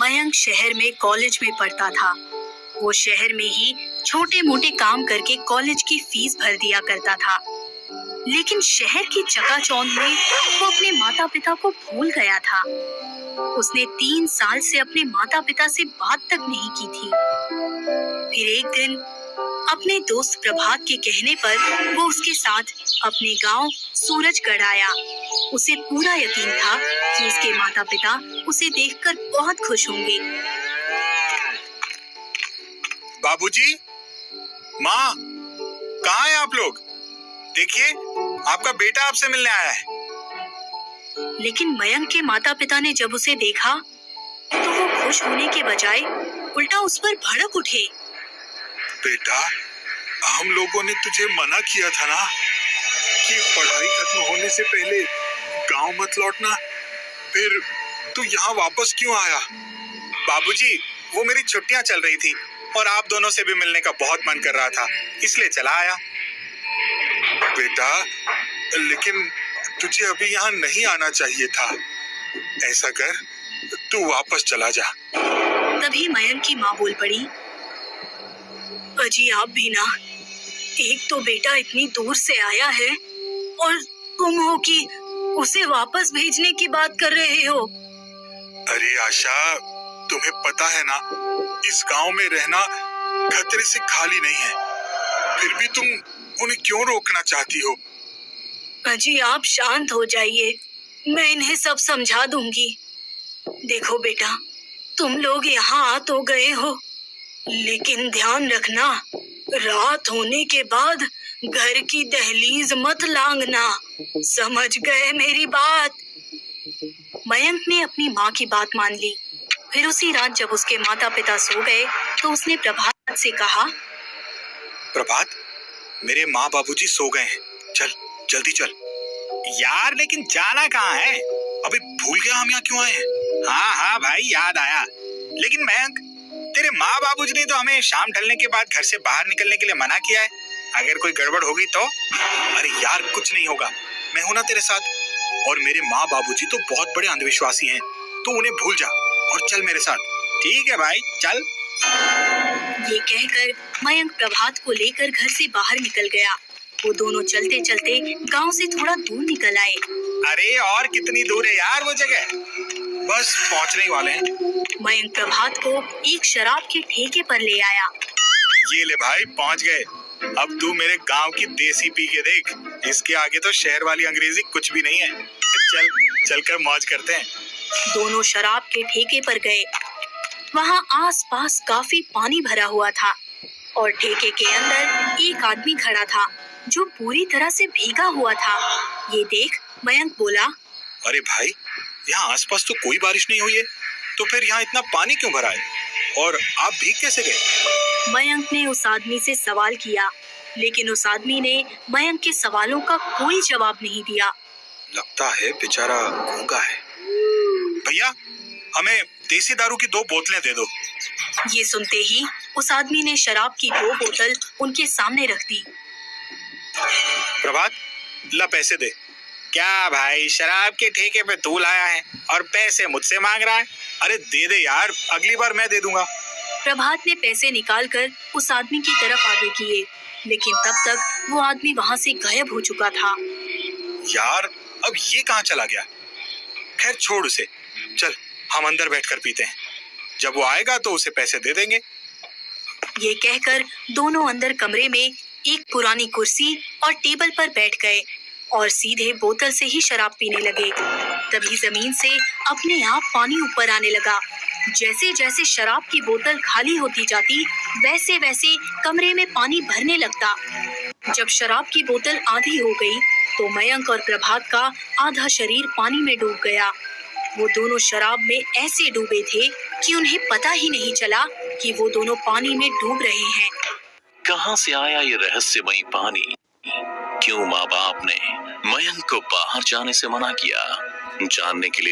मयंक शहर में कॉलेज में पढ़ता था। वो शहर में ही छोटे मोटे काम करके कॉलेज की फीस भर दिया करता था। लेकिन शहर की चकाचौंध में वो अपने माता पिता को भूल गया था। उसने 3 साल से अपने माता पिता से बात तक नहीं की थी। फिर एक दिन अपने दोस्त प्रभात के कहने पर वो उसके साथ अपने गांव सूरजगढ़ आया। उसे पूरा यकीन था कि उसके माता पिता उसे देखकर बहुत खुश होंगे। बाबूजी, माँ, कहाँ हैं आप लोग? देखिए, आपका बेटा आपसे मिलने आया है। लेकिन मयंक के माता पिता ने जब उसे देखा तो वो खुश होने के बजाय उल्टा उस पर भड़क उठे। बेटा, हम लोगों ने तुझे मना किया था ना कि पढ़ाई खत्म होने से पहले गांव मत लौटना। फिर तू यहाँ वापस क्यों आया? बाबूजी, वो मेरी छुट्टियां चल रही थी और आप दोनों से भी मिलने का बहुत मन कर रहा था, इसलिए चला आया। बेटा, लेकिन तुझे अभी यहाँ नहीं आना चाहिए था। ऐसा कर, तू वापस चला जा। तभी मयंक की माँ बोल पड़ी, अजी आप भी ना, एक तो बेटा इतनी दूर से आया है और तुम हो कि उसे वापस भेजने की बात कर रहे हो। अरे आशा, तुम्हें पता है ना, इस गांव में रहना खतरे से खाली नहीं है। फिर भी तुम उन्हें क्यों रोकना चाहती हो? अजी आप शांत हो जाइए, मैं इन्हें सब समझा दूंगी। देखो बेटा, तुम लोग यहाँ आ तो गए हो, लेकिन ध्यान रखना, रात होने के बाद घर की दहलीज मत लांघना। समझ गए मेरी बात? मयंक ने अपनी माँ की बात मान ली। फिर उसी रात जब उसके माता पिता सो गए तो उसने प्रभात से कहा, प्रभात, मेरे माँ बाबूजी सो गए हैं, चल जल्दी चल। यार, लेकिन जाना कहाँ है? अभी भूल गया हम यहाँ क्यों आए हैं? हाँ हाँ भाई, याद आया। लेकिन मयंक, तेरे माँ बाबूजी ने तो हमें शाम ढलने के बाद घर से बाहर निकलने के लिए मना किया है। अगर कोई गड़बड़ होगी तो? अरे यार, कुछ नहीं होगा, मैं हूं ना तेरे साथ। और मेरे माँ बाबूजी तो बहुत बड़े अंधविश्वासी हैं, तो उन्हें भूल जा और चल मेरे साथ। ठीक है भाई, चल। ये कहकर मयंक प्रभात को लेकर घर से बाहर निकल गया। वो दोनों चलते चलते गांव से थोड़ा दूर निकल आए। अरे और कितनी दूर है यार वो जगह? बस पहुंचने ही वाले हैं। मयंक प्रभात को एक शराब के ठेके पर ले आया। ये ले भाई, पहुंच गए। अब तू मेरे गांव की देसी पी के देख, इसके आगे तो शहर वाली अंग्रेजी कुछ भी नहीं है। चल चलकर मौज करते हैं। दोनों शराब के ठेके पर गए। वहाँ आसपास काफी पानी भरा हुआ था और ठेके के अंदर एक आदमी खड़ा था जो पूरी तरह से भीगा हुआ था। ये देख मयंक बोला, अरे भाई, यहाँ आसपास तो कोई बारिश नहीं हुई है, तो फिर यहाँ इतना पानी क्यों भरा है? और आप भीग कैसे गए? मयंक ने उस आदमी से सवाल किया, लेकिन उस आदमी ने मयंक के सवालों का कोई जवाब नहीं दिया। लगता है बेचारा गूंगा है। भैया, हमें देसी दारू की 2 बोतलें दे दो। ये सुनते ही उस आदमी ने शराब की 2 बोतल उनके सामने रख दी। प्रभात, ला पैसे दे। क्या भाई, शराब के ठेके पे तू लाया है और पैसे मुझसे मांग रहा है? अरे दे दे यार, अगली बार मैं दे दूंगा। प्रभात ने पैसे निकालकर उस आदमी की तरफ आगे किए, लेकिन तब तक वो आदमी वहाँ से गायब हो चुका था। यार, अब ये कहाँ चला गया? खैर छोड़ उसे, चल हम अंदर बैठकर पीते हैं। जब वो आएगा तो उसे पैसे दे देंगे। ये कहकर दोनों अंदर कमरे में एक पुरानी कुर्सी और टेबल पर बैठ गए और सीधे बोतल से ही शराब पीने लगे। तभी जमीन से अपने आप पानी ऊपर आने लगा। जैसे जैसे शराब की बोतल खाली होती जाती, वैसे वैसे कमरे में पानी भरने लगता। जब शराब की बोतल आधी हो गई तो मयंक और प्रभात का आधा शरीर पानी में डूब गया। वो दोनों शराब में ऐसे डूबे थे कि उन्हें पता ही नहीं चला कि वो दोनों पानी में डूब रहे हैं। कहां से आया ये रहस्यमयी पानी? क्यों माँ बाप ने मयंक को बाहर जाने से मना किया? जानने के लिए